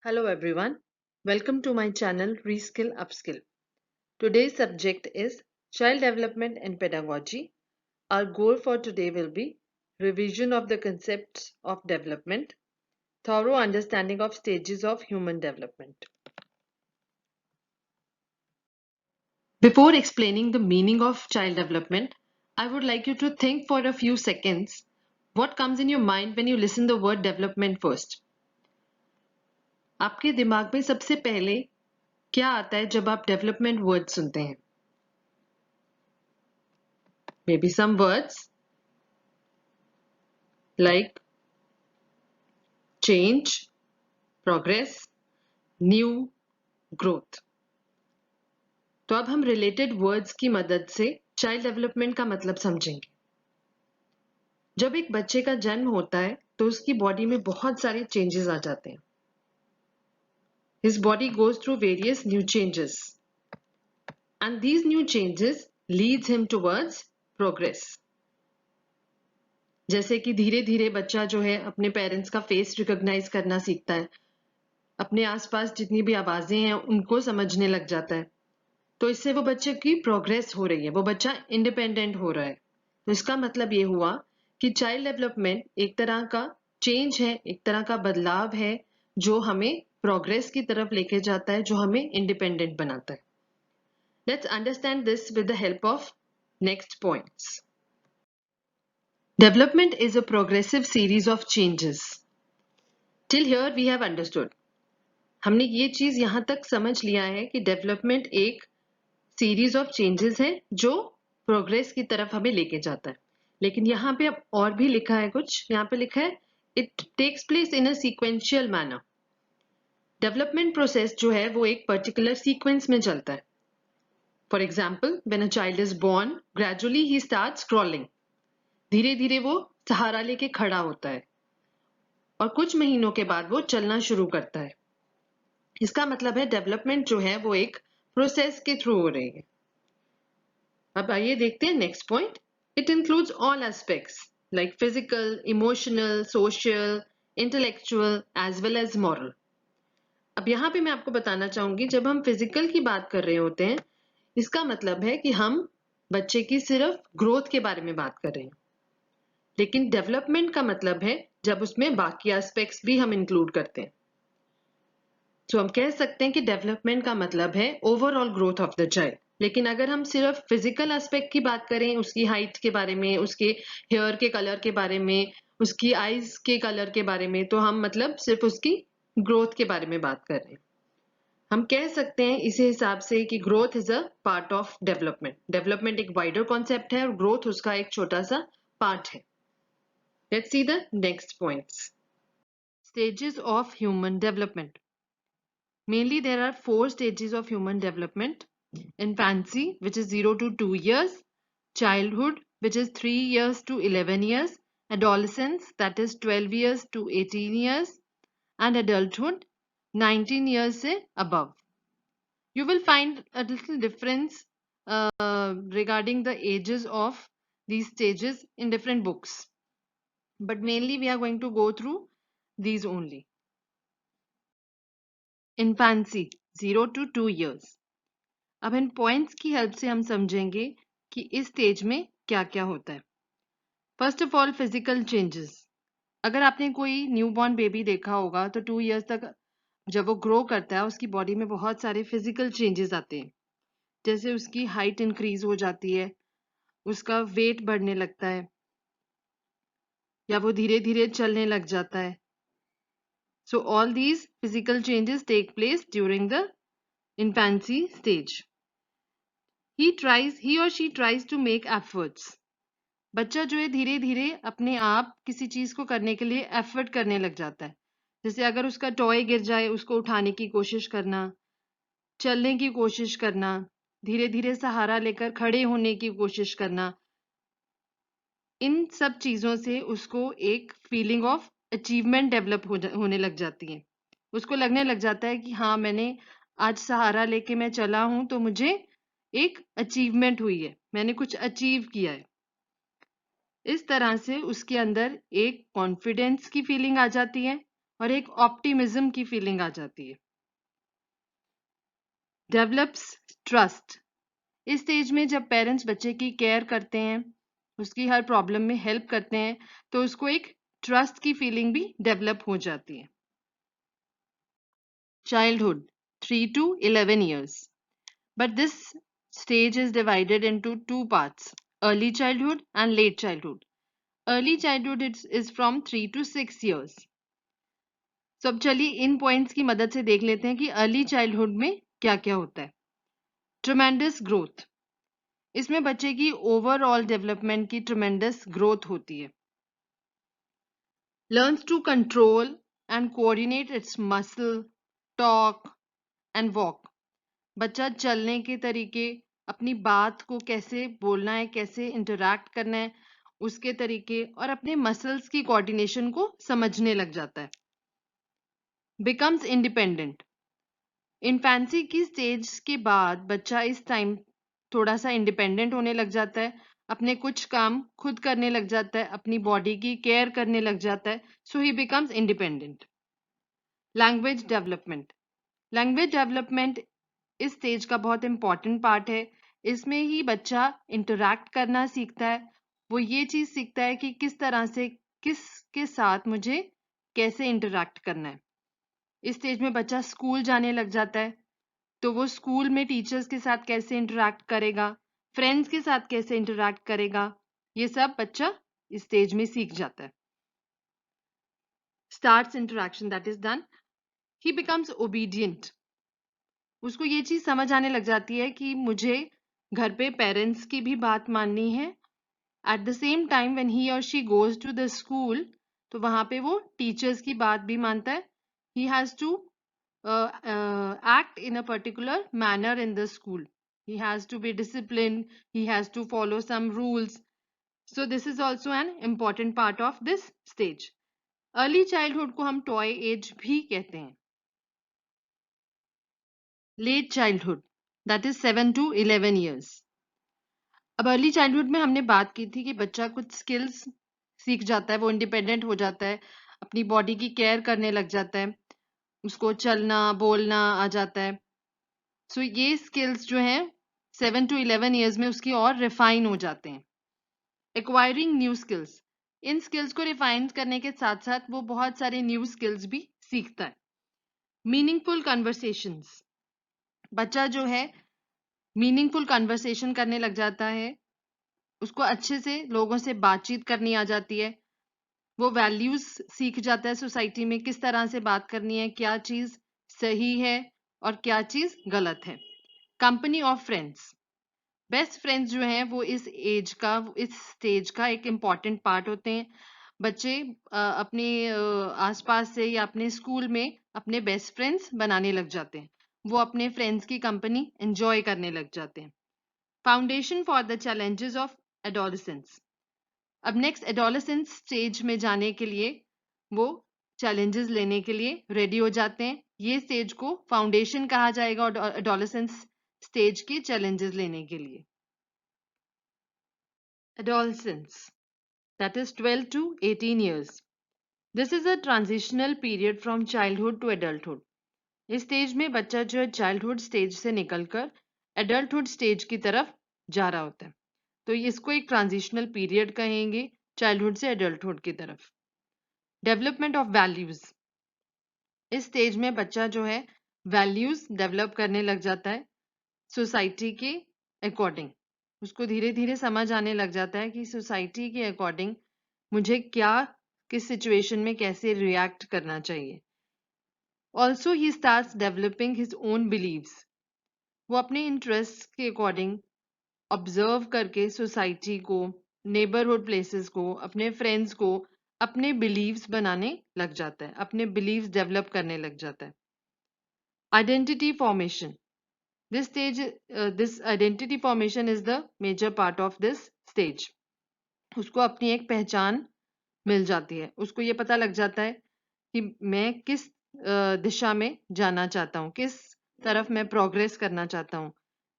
Hello everyone, welcome to my channel Reskill Upskill. Today's subject is Child Development and Pedagogy. Our goal for today will be revision of the concepts of development, thorough understanding of stages of human development. Before explaining the meaning of child development, I would like you to think for a few seconds what comes in your mind when you listen the word development first. आपके दिमाग में सबसे पहले क्या आता है जब आप डेवलपमेंट वर्ड सुनते हैं? Maybe some words like change, progress, new, growth. तो अब हम रिलेटेड वर्ड्स की मदद से चाइल्ड डेवलपमेंट का मतलब समझेंगे. जब एक बच्चे का जन्म होता है तो उसकी बॉडी में बहुत सारे चेंजेस आ जाते हैं. His body goes through various new changes and these new changes leads him towards progress. जैसे कि धीरे धीरे बच्चा जो है अपने पेरेंट्स का फेस रिकॉग्नाइज करना सीखता है, अपने आसपास जितनी भी आवाजें हैं उनको समझने लग जाता है. तो इससे वो बच्चे की प्रोग्रेस हो रही है, वो बच्चा इंडिपेंडेंट हो रहा है. तो इसका मतलब ये हुआ कि चाइल्ड डेवलपमेंट एक तरह का चेंज है, एक तरह का बदलाव है जो हमें प्रोग्रेस की तरफ लेके जाता है, जो हमें इंडिपेंडेंट बनाता है. Let's understand this with the help of next points. Development is a progressive series of changes. Till here we have understood. हमने ये चीज यहां तक समझ लिया है कि डेवलपमेंट एक सीरीज ऑफ चेंजेस है जो प्रोग्रेस की तरफ हमें लेके जाता है. लेकिन यहाँ पे अब और भी लिखा है कुछ. यहाँ पे लिखा है it takes place in a sequential manner. Development process जो है वो एक पर्टिकुलर सीक्वेंस में चलता है. For example, when a child is born, gradually he starts crawling. धीरे धीरे वो सहारा लेके खड़ा होता है और कुछ महीनों के बाद वो चलना शुरू करता है. इसका मतलब है डेवलपमेंट जो है वो एक प्रोसेस के थ्रू हो रही है. अब आइए देखते हैं next point. It includes all aspects like physical, emotional, social, intellectual as well as moral. अब यहाँ पे मैं आपको बताना चाहूंगी, जब हम फिजिकल की बात कर रहे होते हैं इसका मतलब है कि हम बच्चे की सिर्फ ग्रोथ के बारे में बात कर रहे हैं. लेकिन डेवलपमेंट का मतलब है जब उसमें बाकी एस्पेक्ट्स भी हम इंक्लूड करते हैं. तो हम कह सकते हैं कि डेवलपमेंट का मतलब है overall growth of the child. लेकिन अगर हम सिर्फ फिजिकल एस्पेक्ट की बात करें, उसकी हाइट के बारे में, उसके हेयर के कलर के बारे में, उसकी आईज के कलर के बारे में, तो हम मतलब सिर्फ उसकी ग्रोथ के बारे में बात कर रहे हैं. हम कह सकते हैं इसी हिसाब से कि growth is a part of development. Development एक वाइडर कॉन्सेप्ट है और ग्रोथ उसका एक छोटा सा पार्ट है. Let's see the next points. Stages of human development. Mainly, there are 4 stages of human development. Infancy, which is 0 to 2 years. Childhood, which is 3 years to 11 years. Adolescence, that is 12 years to 18 years. And adulthood, 19 years se above. You will find a little difference regarding the ages of these stages in different books. But mainly, we are going to go through these only. Infancy, 0 to 2 years. अब इन points की help से हम समझेंगे कि इस stage में क्या क्या होता है. First of all, physical changes. अगर आपने कोई न्यूबॉर्न बेबी देखा होगा तो 2 इयर्स तक जब वो ग्रो करता है उसकी बॉडी में बहुत सारे फिजिकल चेंजेस आते हैं. जैसे उसकी हाइट इंक्रीज हो जाती है, उसका वेट बढ़ने लगता है, या वो धीरे धीरे चलने लग जाता है. So all these physical changes take place during the infancy stage. He or she tries to make efforts. बच्चा जो है धीरे धीरे अपने आप किसी चीज को करने के लिए एफर्ट करने लग जाता है. जैसे अगर उसका टॉय गिर जाए उसको उठाने की कोशिश करना, चलने की कोशिश करना, धीरे धीरे सहारा लेकर खड़े होने की कोशिश करना. इन सब चीजों से उसको एक फीलिंग ऑफ अचीवमेंट डेवलप होने लग जाती है. उसको लगने लग जाता है कि हाँ, मैंने आज सहारा लेके मैं चला हूं तो मुझे एक अचीवमेंट हुई है, मैंने कुछ अचीव किया है. इस तरह से उसके अंदर एक कॉन्फिडेंस की फीलिंग आ जाती है और एक ऑप्टिमिज्म की फीलिंग आ जाती है। Develops trust. इस स्टेज में जब पेरेंट्स बच्चे की केयर करते हैं, उसकी हर प्रॉब्लम में हेल्प करते हैं, तो उसको एक ट्रस्ट की फीलिंग भी डेवलप हो जाती है। Childhood 3 to 11 years. But this stage is divided into two parts, early childhood and late childhood. Early childhood is from 3 to 6 years. So अब चलिए इन पॉइंट्स की मदद से देख लेते हैं कि अर्ली चाइल्डहुड में क्या क्या होता है। ट्रेमेंडस ग्रोथ, इसमें बच्चे की ओवरऑल डेवलपमेंट की ट्रेमेंडस ग्रोथ होती है। Learns to control and coordinate its muscle, talk and walk. बच्चा चलने के तरीके, अपनी बात को कैसे बोलना है, कैसे इंटरैक्ट करना है, उसके तरीके और अपने मसल्स की कोऑर्डिनेशन को समझने लग जाता है। बिकम्स इंडिपेंडेंट, इन्फेंसी की स्टेज के बाद बच्चा इस टाइम थोड़ा सा इंडिपेंडेंट होने लग जाता है, अपने कुछ काम खुद करने लग जाता है, अपनी बॉडी की केयर करने लग जाता है। So he becomes independent. Language development, language development इस स्टेज का बहुत इंपॉर्टेंट पार्ट है। इसमें ही बच्चा इंटरैक्ट करना सीखता है। वो ये चीज सीखता है कि किस तरह से किसके साथ मुझे कैसे इंटरैक्ट करना है। इस स्टेज में बच्चा स्कूल जाने लग जाता है, तो वो स्कूल में टीचर्स के साथ कैसे इंटरैक्ट करेगा, फ्रेंड्स के साथ कैसे इंटरैक्ट करेगा, ये सब बच्चा इस स्टेज में सीख जाता है। Starts interaction, that is done. He becomes obedient, उसको ये चीज समझ आने लग जाती है कि मुझे घर पे पेरेंट्स की भी बात माननी है। At the same time when he और she goes to the school, तो वहां पे वो टीचर्स की बात भी मानता है। He has to act in a particular manner in the school. He has to be disciplined. He has to follow some rules. So this is also an important part of this stage. Early childhood को हम toy age भी कहते हैं। Late childhood, that is 7 to 11 years. अब early childhood में हमने बात की थी कि बच्चा कुछ स्किल्स सीख जाता है, वो इंडिपेंडेंट हो जाता है, अपनी बॉडी की केयर करने लग जाता है, उसको चलना बोलना आ जाता है। सो ये स्किल्स जो हैं 7 to 11 ईयर्स में उसकी और रिफाइन हो जाते हैं। एक्वायरिंग न्यू स्किल्स, इन स्किल्स को रिफाइन करने के साथ साथ वो बहुत सारे न्यू स्किल्स भी सीखता है। मीनिंगफुल कन्वर्सेशंस, बच्चा जो है मीनिंगफुल कन्वर्सेशन करने लग जाता है, उसको अच्छे से लोगों से बातचीत करनी आ जाती है, वो वैल्यूज सीख जाता है सोसाइटी में किस तरह से बात करनी है, क्या चीज सही है और क्या चीज गलत है। Company of friends, best friends जो हैं वो इस एज का, इस स्टेज का एक इम्पॉर्टेंट पार्ट होते हैं। बच्चे अपने आसपास से या अपने स्कूल में अपने बेस्ट फ्रेंड्स बनाने लग जाते हैं, वो अपने फ्रेंड्स की कंपनी एंजॉय करने लग जाते हैं। Foundation for the challenges of adolescence, अब नेक्स्ट एडोलेसेंस स्टेज में जाने के लिए वो चैलेंजेस लेने के लिए रेडी हो जाते हैं। ये स्टेज को फाउंडेशन कहा जाएगा एडोलेसेंस स्टेज के चैलेंजेस लेने के लिए। Adolescence, that is 12 to 18 years. This is a transitional period from childhood to adulthood. इस स्टेज में बच्चा जो है चाइल्डहुड स्टेज से निकलकर एडल्टहुड स्टेज की तरफ जा रहा होता है, तो इसको एक ट्रांजिशनल पीरियड कहेंगे चाइल्डहुड से एडल्टहुड की तरफ। डेवलपमेंट ऑफ वैल्यूज, इस स्टेज में बच्चा जो है वैल्यूज डेवलप करने लग जाता है सोसाइटी के अकॉर्डिंग। उसको धीरे धीरे समझ आने लग जाता है कि सोसाइटी के अकॉर्डिंग मुझे क्या, किस सिचुएशन में कैसे रिएक्ट करना चाहिए। Also he starts developing his own beliefs, वो अपने इंटरेस्ट के अकॉर्डिंग ऑब्जर्व करके सोसाइटी को, नेबरहुड प्लेसेस को, अपने फ्रेंड्स को अपने बिलीव्स बनाने लग जाता है, अपने बिलीव्स डेवलप करने लग जाता है। Identity formation, this identity formation is the major part of this stage. उसको अपनी एक पहचान मिल जाती है, उसको ये पता लग जाता है कि मैं किस दिशा में जाना चाहता हूँ, किस तरफ मैं प्रोग्रेस करना चाहता हूँ,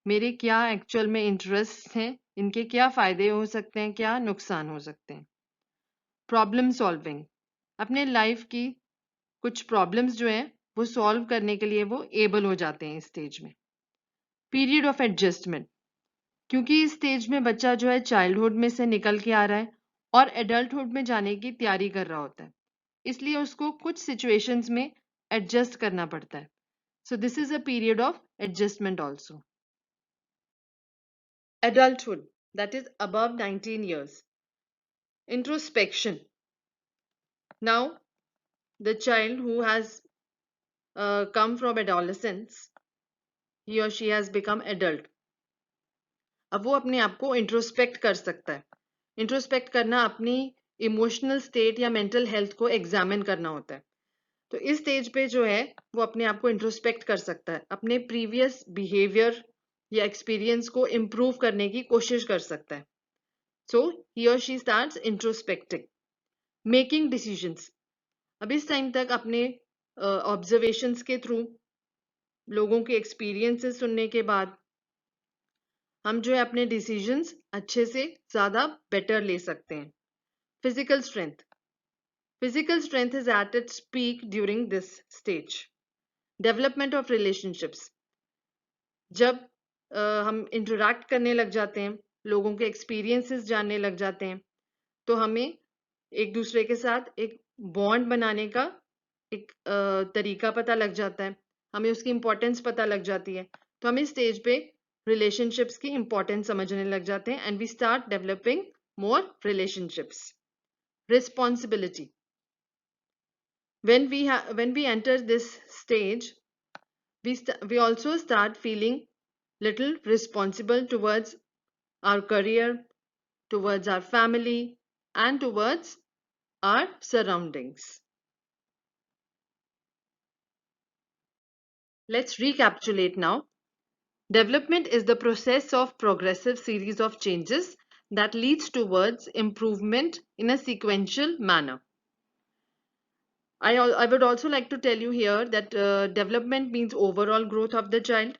मेरे क्या एक्चुअल में इंटरेस्ट हैं, इनके क्या फायदे हो सकते हैं, क्या नुकसान हो सकते हैं। प्रॉब्लम सॉल्विंग, अपने लाइफ की कुछ प्रॉब्लम्स जो हैं वो सॉल्व करने के लिए वो एबल हो जाते हैं इस स्टेज में। पीरियड ऑफ एडजस्टमेंट, क्योंकि इस स्टेज में बच्चा जो है चाइल्डहुड में से निकल के आ रहा है और एडल्टहुड में जाने की तैयारी कर रहा होता है, इसलिए उसको कुछ सिचुएशंस में एडजस्ट करना पड़ता है। So this is a period of adjustment also. Adulthood, that is above 19 years. Introspection. Now, the child who has come from adolescence, he or she has become adult. अब वो अपने आप को इंट्रोस्पेक्ट कर सकता है। इंट्रोस्पेक्ट करना अपनी इमोशनल स्टेट या मेंटल हेल्थ को एग्जामिन करना होता है। तो इस स्टेज पे जो है वो अपने आप को इंट्रोस्पेक्ट कर सकता है, अपने प्रीवियस बिहेवियर या एक्सपीरियंस को इम्प्रूव करने की कोशिश कर सकता है। सो ही और she starts introspecting, making decisions. अब इस टाइम तक अपने ऑब्जर्वेशंस के थ्रू, लोगों के एक्सपीरियंसेस सुनने के बाद हम जो है अपने डिसीजंस अच्छे से ज़्यादा बेटर ले सकते हैं। Physical strength, physical strength is at its peak during this stage. Development of relationships, जब हम इंटरेक्ट करने लग जाते हैं, लोगों के एक्सपीरियंसेस जानने लग जाते हैं, तो हमें एक दूसरे के साथ एक बॉन्ड बनाने का एक तरीका पता लग जाता है, हमें उसकी इम्पोर्टेंस पता लग जाती है। तो हम इस स्टेज पे रिलेशनशिप्स की इम्पोर्टेंस समझने लग जाते हैं and we start developing more relationships. Responsibility, when we enter this stage, we also start feeling little responsible towards our career, towards our family, and towards our surroundings. Let's recapitulate now. Development is the process of progressive series of changes that leads towards improvement in a sequential manner. I would also like to tell you here that development means overall growth of the child,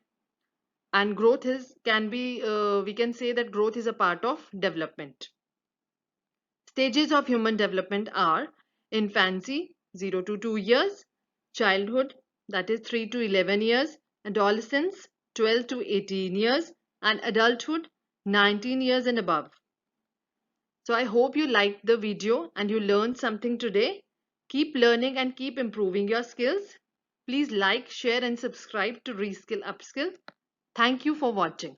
and growth can be we can say that growth is a part of development. Stages of human development are infancy 0 to 2 years, childhood that is 3 to 11 years, adolescence 12 to 18 years, and adulthood 19 years and above. So I hope you liked the video and you learned something today. Keep learning and keep improving your skills. Please like, share and subscribe to Reskill Upskill. Thank you for watching.